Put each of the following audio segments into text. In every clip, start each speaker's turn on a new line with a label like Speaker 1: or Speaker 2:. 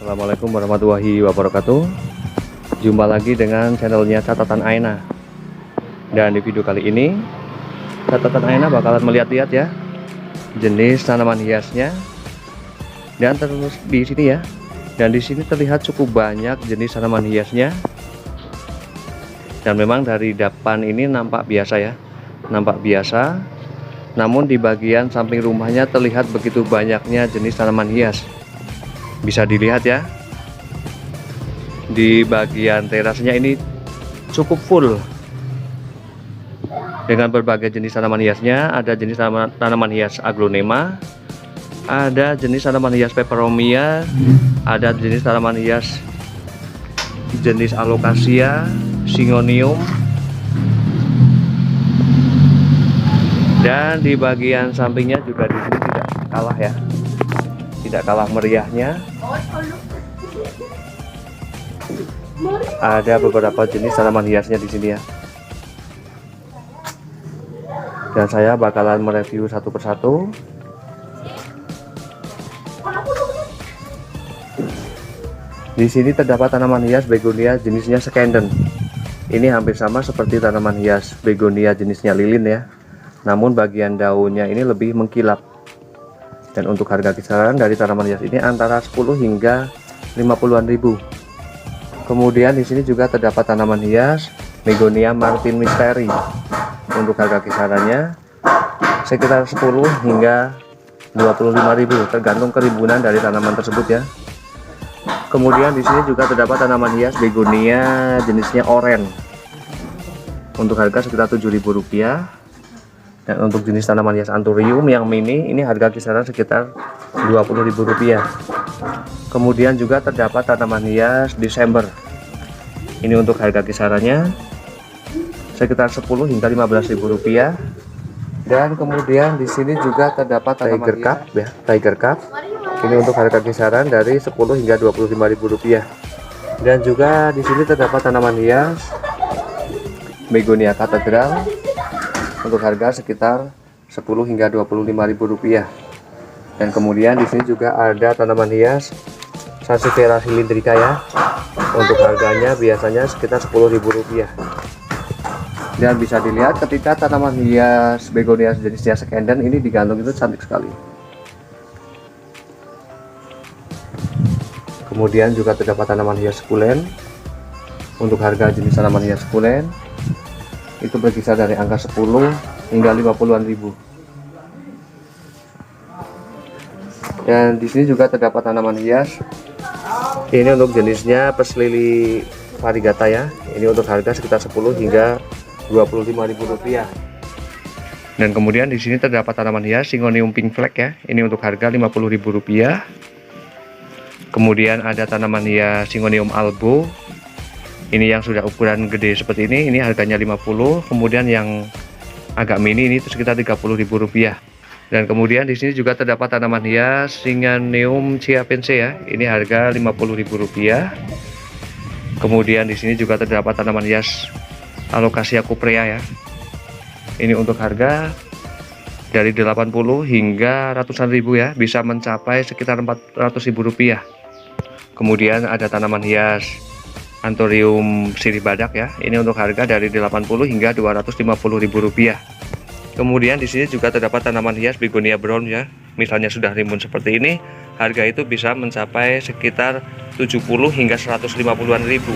Speaker 1: Assalamualaikum warahmatullahi wabarakatuh. Jumpa lagi dengan channelnya Catatan Aena. Dan di video kali ini Catatan Aena bakalan melihat-lihat ya jenis tanaman hiasnya. Dan terus di sini ya. Dan di sini terlihat cukup banyak jenis tanaman hiasnya. Dan memang dari depan ini nampak biasa ya. Nampak biasa. Namun di bagian samping rumahnya terlihat begitu banyaknya jenis tanaman hias. Bisa dilihat ya, di bagian terasnya ini cukup full dengan berbagai jenis tanaman hiasnya. Ada jenis tanaman hias aglonema, ada jenis tanaman hias peperomia, ada jenis tanaman hias jenis alocasia, syngonium. Dan di bagian sampingnya juga di sini tidak kalah ya, tidak kalah meriahnya. Ada beberapa jenis tanaman hiasnya di sini ya. Dan saya bakalan mereview satu persatu. Di sini terdapat tanaman hias begonia jenisnya skandon. Ini hampir sama seperti tanaman hias begonia jenisnya lilin ya. Namun bagian daunnya ini lebih mengkilap. Dan untuk harga kisaran dari tanaman hias ini antara 10 hingga 50-an ribu. Kemudian di sini juga terdapat tanaman hias Begonia Martin Mysteri. Untuk harga kisarannya sekitar 10 hingga 25.000 tergantung kerimbunan dari tanaman tersebut ya. Kemudian di sini juga terdapat tanaman hias Begonia jenisnya oren. Untuk harga sekitar Rp7.000. Dan untuk jenis tanaman hias anthurium yang mini ini harga kisaran sekitar Rp20.000. Kemudian juga terdapat tanaman hias Desember. Ini untuk harga kisarannya sekitar 10 hingga Rp15.000. Dan kemudian di sini juga terdapat Tiger Cup ya, Tiger Cup. Ini untuk harga kisaran dari 10 hingga Rp25.000. Dan juga di sini terdapat tanaman hias Begonia Katedral untuk harga sekitar 10 hingga Rp25.000. Dan kemudian di sini juga ada tanaman hias Sansevieria cylindrica ya. Untuk harganya biasanya sekitar Rp10.000. Dan bisa dilihat ketika tanaman hias begonia jenisnya skandon ini digantung itu cantik sekali. Kemudian juga terdapat tanaman hias sukulen. Untuk harga jenis tanaman hias sukulen itu berkisar dari angka 10 hingga 50-an ribu. Dan di sini juga terdapat tanaman hias. Ini untuk jenisnya Pes-lily variegata ya. Ini untuk harga sekitar 10 hingga Rp25.000. Dan kemudian di sini terdapat tanaman hias Syngonium pink flag ya. Ini untuk harga Rp50.000. Kemudian ada tanaman hias Syngonium albo. Ini yang sudah ukuran gede seperti ini harganya 50. Kemudian yang agak mini ini sekitar Rp30.000. Dan kemudian di sini juga terdapat tanaman hias Syngonium chiapense ya. Ini harga Rp50.000. Kemudian di sini juga terdapat tanaman hias Alocasia cuprea ya. Ini untuk harga dari 80 hingga ratusan ribu ya, bisa mencapai sekitar Rp400.000. Kemudian ada tanaman hias Anthurium sirih badak ya. Ini untuk harga dari 80 hingga Rp250.000. Kemudian di sini juga terdapat tanaman hias Begonia brown ya. Misalnya sudah rimbun seperti ini, harga itu bisa mencapai sekitar 70 hingga 150-an ribu.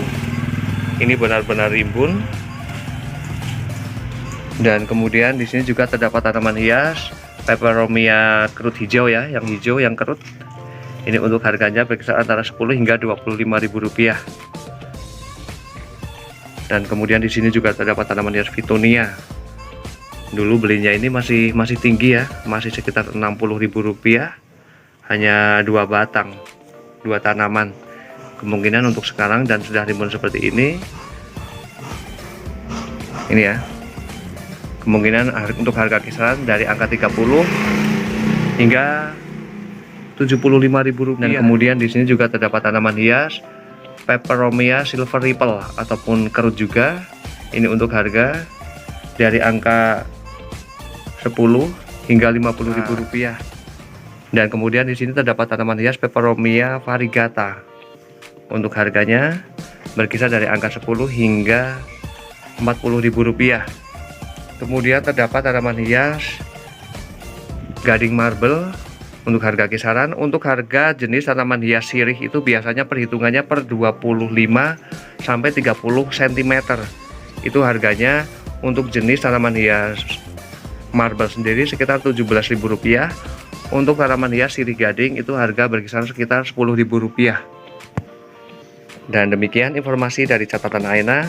Speaker 1: Ini benar-benar rimbun. Dan kemudian di sini juga terdapat tanaman hias Peperomia kerut hijau ya, yang hijau yang kerut. Ini untuk harganya berkisar antara 10 hingga Rp25.000. Dan kemudian di sini juga terdapat tanaman hias Fittonia. Dulu belinya ini masih tinggi ya, masih sekitar Rp60.000. Hanya 2 batang, 2 tanaman. Kemungkinan untuk sekarang dan sudah rimbun seperti ini ya. Kemungkinan untuk harga kisaran dari angka 30 hingga Rp75.000. Dan kemudian di sini juga terdapat tanaman hias Peperomia silver ripple ataupun kerut juga. Ini untuk harga dari angka 10 hingga Rp50.000. Dan kemudian di sini terdapat tanaman hias Peperomia variegata. Untuk harganya berkisar dari angka 10 hingga Rp40.000. Kemudian terdapat tanaman hias gading marble untuk harga kisaran. Untuk harga jenis tanaman hias sirih itu biasanya perhitungannya per 25 sampai 30 cm. Itu harganya untuk jenis tanaman hias marble sendiri sekitar Rp17.000. Untuk tanaman hias sirih gading itu harga berkisar sekitar Rp10.000. Dan demikian informasi dari catatan Aina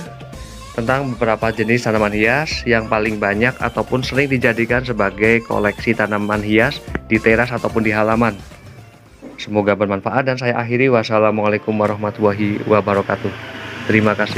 Speaker 1: tentang beberapa jenis tanaman hias yang paling banyak ataupun sering dijadikan sebagai koleksi tanaman hias di teras ataupun di halaman. Semoga bermanfaat dan saya akhiri. Wassalamualaikum warahmatullahi wabarakatuh. Terima kasih.